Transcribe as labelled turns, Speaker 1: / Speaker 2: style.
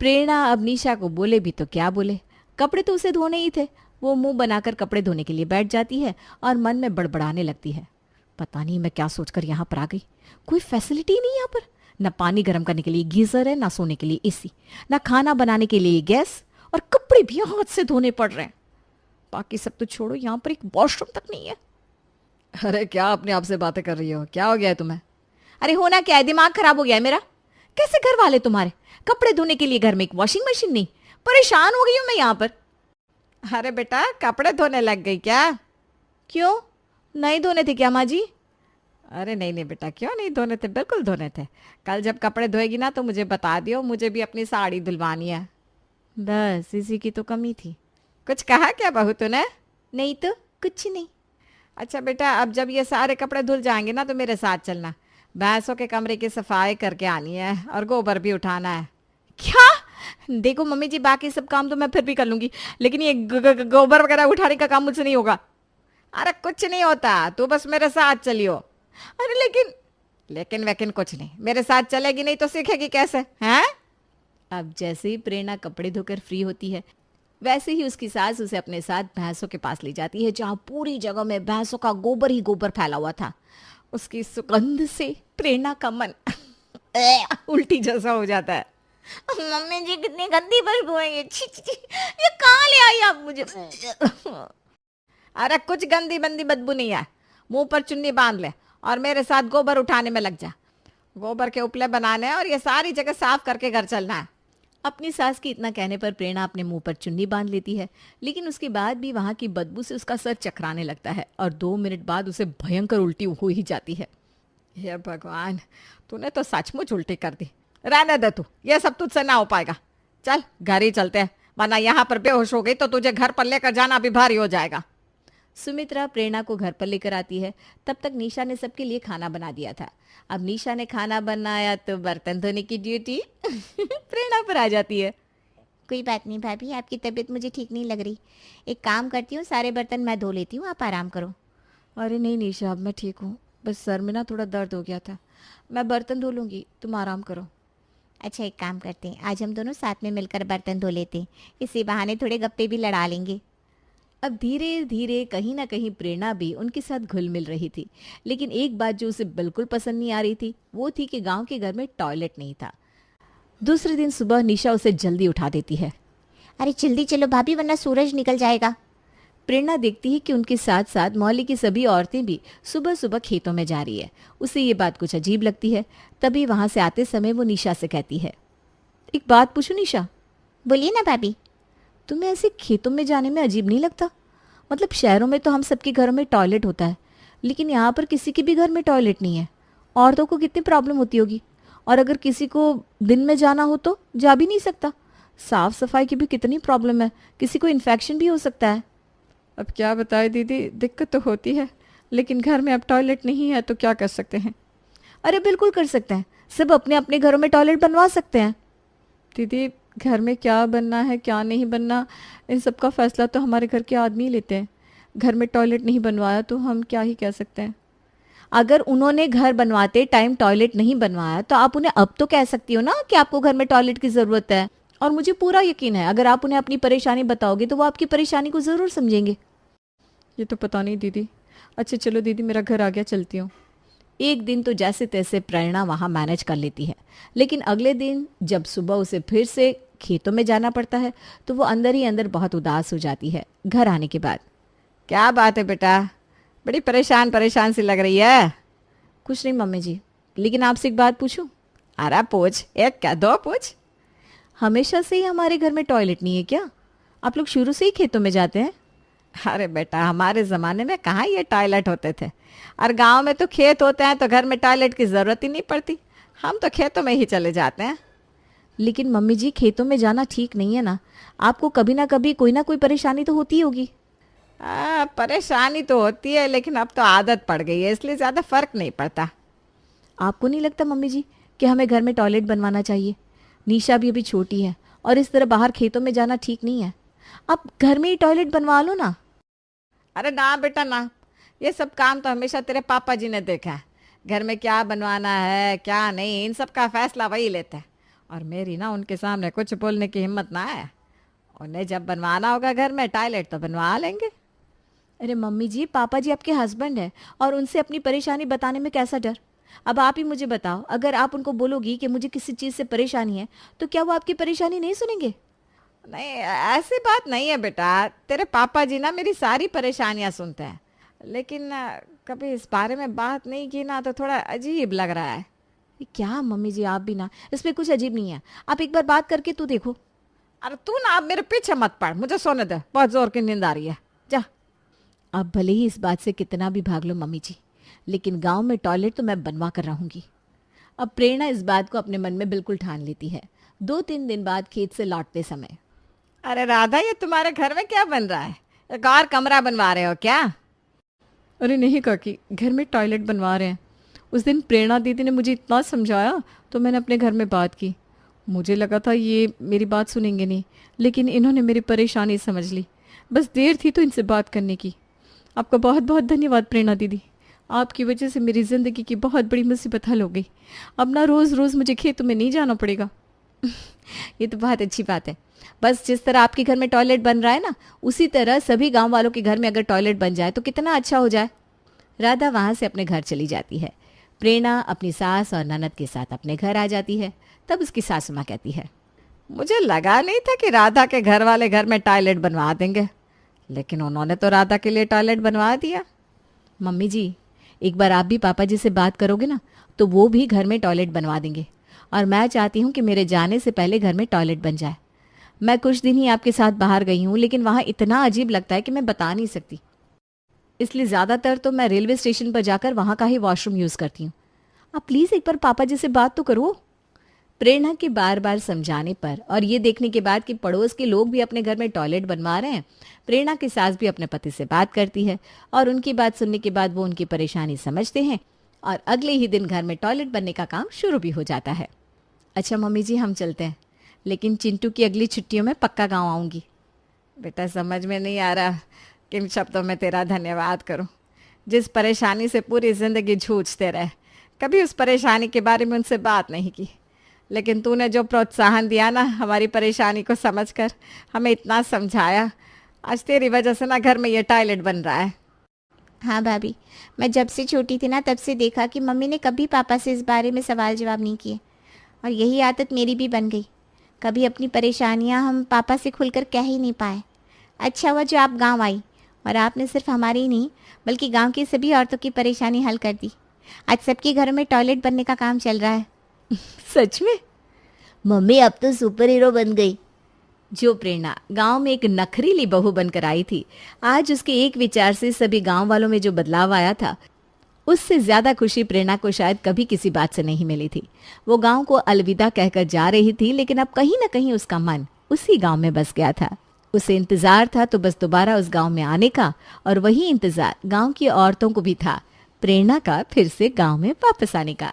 Speaker 1: प्रेरणा अब निशा को बोले भी तो क्या बोले, कपड़े तो उसे धोने ही थे। वो मुंह बनाकर कपड़े धोने के लिए बैठ जाती है और मन में बड़बड़ाने लगती है, पता नहीं मैं क्या सोचकर यहाँ पर आ गई। कोई फैसिलिटी नहीं यहाँ पर, ना पानी गर्म करने के लिए गीजर है, ना सोने के लिए एसी, ना खाना बनाने के लिए गैस, और कपड़े भी हाथ से धोने पड़ रहे हैं। बाकी सब तो छोड़ो, यहाँ पर एक वॉशरूम तक नहीं है। अरे क्या अपने आप से बातें कर रही हो, क्या हो गया है तुम्हें? अरे होना क्या है, दिमाग खराब हो गया है मेरा। कैसे घर वाले तुम्हारे, कपड़े धोने के लिए घर में एक वॉशिंग मशीन नहीं, परेशान हो गई हूं मैं यहाँ पर। अरे बेटा कपड़े धोने लग गई क्या? क्यों, नहीं धोने थे क्या माँ जी? अरे नहीं नहीं बेटा, क्यों नहीं धोने थे, बिल्कुल धोने थे। कल जब कपड़े धोएगी ना तो मुझे बता दियो, मुझे भी अपनी साड़ी धुलवानी है। बस इसी की तो कमी थी। कुछ कहा क्या बहू तूने? नहीं तो कुछ नहीं। अच्छा बेटा, अब जब ये सारे कपड़े धुल जाएंगे ना तो मेरे साथ चलना, भैंसों के कमरे की सफाई करके आनी है और गोबर भी उठाना है। क्या? देखो मम्मी जी, बाकी सब काम तो मैं फिर भी कर लूंगी, लेकिन ये गोबर वगैरह उठाने का काम मुझसे नहीं होगा। अरे कुछ नहीं होता, तू बस मेरे साथ चलियो। अरे लेकिन लेकिन वैकिन कुछ नहीं, मेरे साथ चलेगी नहीं तो सीखेगी कैसे हैं? अब जैसे ही प्रेरणा कपड़े धोकर फ्री होती है, वैसे ही उसकी सास उसे अपने साथ भैंसों के पास ले जाती है, जहाँ पूरी जगह में भैंसों का गोबर ही गोबर फैला हुआ था। उसकी सुगंध से प्रेरणा का मन उल्टी जैसा हो जाता है। मम्मी जी कितनी गंदी बदबू है ये, छी छी छी, ये कहाँ ले आई आप मुझे? अरे कुछ गंदी बंदी बदबू नहीं है, मुंह पर चुन्नी बांध ले और मेरे साथ गोबर उठाने में लग जा। गोबर के उपले बनाने हैं और ये सारी जगह साफ करके घर चलना है। अपनी सास की इतना कहने पर प्रेरणा अपने मुंह पर चुन्नी बांध लेती है, लेकिन उसके बाद भी वहां की बदबू से उसका सर चकराने लगता है और 2 मिनट बाद उसे भयंकर उल्टी हो ही जाती है। हे भगवान, तूने तो सचमुच उल्टी कर दी। रहने दे तू, ये सब तुझसे ना हो पाएगा। चल घर ही चलते हैं, वरना यहाँ पर बेहोश हो गई तो तुझे घर पर लेकर जाना भी भारी हो जाएगा। सुमित्रा प्रेरणा को घर पर लेकर आती है। तब तक निशा ने सबके लिए खाना बना दिया था। अब निशा ने खाना बनाया तो बर्तन धोने की ड्यूटी प्रेरणा पर आ जाती है।
Speaker 2: कोई बात नहीं भाभी, आपकी तबीयत मुझे ठीक नहीं लग रही, एक काम करती हूँ, सारे बर्तन मैं धो लेती हूँ, आप आराम करो।
Speaker 1: अरे नहीं निशा, अब मैं ठीक हूँ, बस सर में ना थोड़ा दर्द हो गया था, मैं बर्तन धो लूँगी, तुम आराम करो।
Speaker 2: अच्छा एक काम करते हैं, आज हम दोनों साथ में मिलकर बर्तन धो लेते हैं, इसी बहाने थोड़े गप्पे भी लड़ा लेंगे।
Speaker 1: अब धीरे धीरे कहीं ना कहीं प्रेरणा भी उनके साथ घुल मिल रही थी, लेकिन एक बात जो उसे बिल्कुल पसंद नहीं आ रही थी वो थी कि गांव के घर में टॉयलेट नहीं था। दूसरे दिन सुबह निशा उसे जल्दी उठा देती है।
Speaker 2: अरे जल्दी चलो भाभी, वरना सूरज निकल जाएगा।
Speaker 1: प्रेरणा देखती है कि उनके साथ साथ मोहल्ले की सभी औरतें भी सुबह सुबह खेतों में जा रही है। उसे ये बात कुछ अजीब लगती है। तभी वहां से आते समय वो निशा से कहती है, एक बात पूछूं निशा?
Speaker 2: बोलिए ना भाभी।
Speaker 1: तुम्हें ऐसे खेतों में जाने में अजीब नहीं लगता? मतलब शहरों में तो हम सबके घरों में टॉयलेट होता है, लेकिन यहाँ पर किसी के भी घर में टॉयलेट नहीं है। औरतों को कितनी प्रॉब्लम होती होगी, और अगर किसी को दिन में जाना हो तो जा भी नहीं सकता। साफ सफाई की भी कितनी प्रॉब्लम है, किसी को इन्फेक्शन भी हो सकता है। अब क्या बताए दीदी, दिक्कत तो होती है, लेकिन घर में अब टॉयलेट नहीं है तो क्या कर सकते हैं? अरे बिल्कुल कर सकते हैं, सब अपने अपने घरों में टॉयलेट बनवा सकते हैं। दीदी घर में क्या बनना है क्या नहीं बनना, इन सब का फैसला तो हमारे घर के आदमी लेते हैं। घर में टॉयलेट नहीं बनवाया तो हम क्या ही कह सकते हैं। अगर उन्होंने घर बनवाते टाइम टॉयलेट नहीं बनवाया तो आप उन्हें अब तो कह सकती हो ना कि आपको घर में टॉयलेट की ज़रूरत है। और मुझे पूरा यकीन है अगर आप उन्हें अपनी परेशानी बताओगे तो वो आपकी परेशानी को ज़रूर समझेंगे। ये तो पता नहीं दीदी। अच्छा चलो दीदी, मेरा घर आ गया, चलती हूँ। एक दिन तो जैसे तैसे प्रेरणा वहाँ मैनेज कर लेती है, लेकिन अगले दिन जब सुबह उसे फिर से खेतों में जाना पड़ता है तो वो अंदर ही अंदर बहुत उदास हो जाती है घर आने के बाद। क्या बात है बेटा, बड़ी परेशान परेशान सी लग रही है। कुछ नहीं मम्मी जी, लेकिन आपसे एक बात पूछूं? अरे पूछ, एक क्या दो पूछ। हमेशा से ही हमारे घर में टॉयलेट नहीं है क्या? आप लोग शुरू से ही खेतों में जाते हैं? अरे बेटा, हमारे ज़माने में कहाँ ये टॉयलेट होते थे, और गांव में तो खेत होते हैं तो घर में टॉयलेट की ज़रूरत ही नहीं पड़ती, हम तो खेतों में ही चले जाते हैं। लेकिन मम्मी जी खेतों में जाना ठीक नहीं है ना, आपको कभी ना कभी कोई ना कोई परेशानी तो होती होगी। परेशानी तो होती है, लेकिन अब तो आदत पड़ गई है, इसलिए ज़्यादा फर्क नहीं पड़ता। आपको नहीं लगता मम्मी जी कि हमें घर में टॉयलेट बनवाना चाहिए? निशा भी अभी छोटी है और इस तरह बाहर खेतों में जाना ठीक नहीं है। आप घर में ही टॉयलेट बनवा लो ना। अरे ना बेटा ना, ये सब काम तो हमेशा तेरे पापा जी ने देखा है। घर में क्या बनवाना है क्या नहीं, इन सब का फैसला वही लेते हैं।
Speaker 3: और मेरी ना उनके सामने कुछ बोलने की हिम्मत ना है। उन्हें जब बनवाना होगा घर में टॉयलेट तो बनवा लेंगे।
Speaker 1: अरे मम्मी जी, पापा जी आपके हस्बैंड है और उनसे अपनी परेशानी बताने में कैसा डर। अब आप ही मुझे बताओ, अगर आप उनको बोलोगी कि मुझे किसी चीज़ से परेशानी है तो क्या वो आपकी परेशानी नहीं सुनेंगे?
Speaker 3: नहीं, ऐसी बात नहीं है बेटा। तेरे पापा जी ना मेरी सारी परेशानियां सुनते हैं, लेकिन कभी इस बारे में बात नहीं की ना तो थोड़ा अजीब लग रहा है।
Speaker 1: ये क्या मम्मी जी, आप भी ना, इसमें कुछ अजीब नहीं है। आप एक बार बात करके तो देखो।
Speaker 3: अरे तू ना अब मेरे पीछे मत पड़, मुझे सोने दे, बहुत जोर की नींद आ रही है। जा।
Speaker 1: अब भले ही इस बात से कितना भी भाग लो मम्मी जी, लेकिन गांव में टॉयलेट तो मैं बनवा कर रहूंगी। अब प्रेरणा इस बात को अपने मन में बिल्कुल ठान लेती है। 2-3 दिन बाद खेत से लौटते समय,
Speaker 3: अरे राधा, ये तुम्हारे घर में क्या बन रहा है? एक और कमरा बनवा रहे हो क्या?
Speaker 1: अरे नहीं काकी, घर में टॉयलेट बनवा रहे हैं। उस दिन प्रेरणा दीदी ने मुझे इतना समझाया तो मैंने अपने घर में बात की। मुझे लगा था ये मेरी बात सुनेंगे नहीं, लेकिन इन्होंने मेरी परेशानी समझ ली। बस देर थी तो इनसे बात करने की। आपका बहुत बहुत धन्यवाद प्रेरणा दीदी। आपकी वजह से मेरी ज़िंदगी की बहुत बड़ी मुसीबत हल हो गई। अब ना रोज़ रोज़ मुझे खेतों में नहीं जाना पड़ेगा। ये तो बहुत अच्छी बात है। बस जिस तरह आपके घर में टॉयलेट बन रहा है ना, उसी तरह सभी गांव वालों के घर में अगर टॉयलेट बन जाए तो कितना अच्छा हो जाए। राधा वहाँ से अपने घर चली जाती है। प्रेरणा अपनी सास और ननद के साथ अपने घर आ जाती है। तब उसकी सासू माँ कहती है,
Speaker 3: मुझे लगा नहीं था कि राधा के घर वाले घर में टॉयलेट बनवा देंगे, लेकिन उन्होंने तो राधा के लिए टॉयलेट बनवा दिया।
Speaker 1: मम्मी जी, एक बार आप भी पापा जी से बात करोगे ना तो वो भी घर में टॉयलेट बनवा देंगे। और मैं चाहती हूँ कि मेरे जाने से पहले घर में टॉयलेट बन जाए। मैं कुछ दिन ही आपके साथ बाहर गई हूँ, लेकिन वहाँ इतना अजीब लगता है कि मैं बता नहीं सकती। इसलिए ज़्यादातर तो मैं रेलवे स्टेशन पर जाकर वहाँ का ही वॉशरूम यूज़ करती हूँ। आप प्लीज़ एक बार पापा जी से बात तो करो। प्रेरणा के बार बार समझाने पर और ये देखने के बाद कि पड़ोस के लोग भी अपने घर में टॉयलेट बनवा रहे हैं, प्रेरणा की सास भी अपने पति से बात करती है और उनकी बात सुनने के बाद वो उनकी परेशानी समझते हैं और अगले ही दिन घर में टॉयलेट बनने का काम शुरू भी हो जाता है। अच्छा मम्मी जी, हम चलते हैं, लेकिन चिंटू की अगली छुट्टियों में पक्का गाँव आऊँगी।
Speaker 3: बेटा, समझ में नहीं आ रहा किन शब्दों में तेरा धन्यवाद करूं। जिस परेशानी से पूरी ज़िंदगी जूझते रहे, कभी उस परेशानी के बारे में उनसे बात नहीं की, लेकिन तूने जो प्रोत्साहन दिया ना हमारी परेशानी को समझकर, हमें इतना समझाया, आज तेरी वजह से ना घर में ये टॉयलेट बन रहा है।
Speaker 2: हाँ भाभी, मैं जब से छोटी थी ना तब से देखा कि मम्मी ने कभी पापा से इस बारे में सवाल जवाब नहीं किए, और यही आदत मेरी भी बन गई। कभी अपनी परेशानियाँ हम पापा से खुलकर कह ही नहीं पाए। अच्छा हुआ जो आप गांव आई, और आपने सिर्फ हमारी ही नहीं बल्कि गांव की सभी औरतों की परेशानी हल कर दी। आज सबके घरों में टॉयलेट बनने का काम चल रहा है।
Speaker 1: सच में?
Speaker 2: मम्मी अब तो सुपर हीरो बन गई।
Speaker 1: जो प्रेरणा गांव में एक नखरीली बहू बनकर आई थी, आज उसके एक विचार से सभी गांव वालों में जो बदलाव आया था, उससे ज्यादा खुशी प्रेरणा को शायद कभी किसी बात से नहीं मिली थी। वो गांव को अलविदा कहकर जा रही थी, लेकिन अब कहीं ना कहीं उसका मन उसी गांव में बस गया था। उसे इंतजार था तो बस दोबारा उस गांव में आने का, और वही इंतजार गांव की औरतों को भी था, प्रेरणा का फिर से गांव में वापस आने का।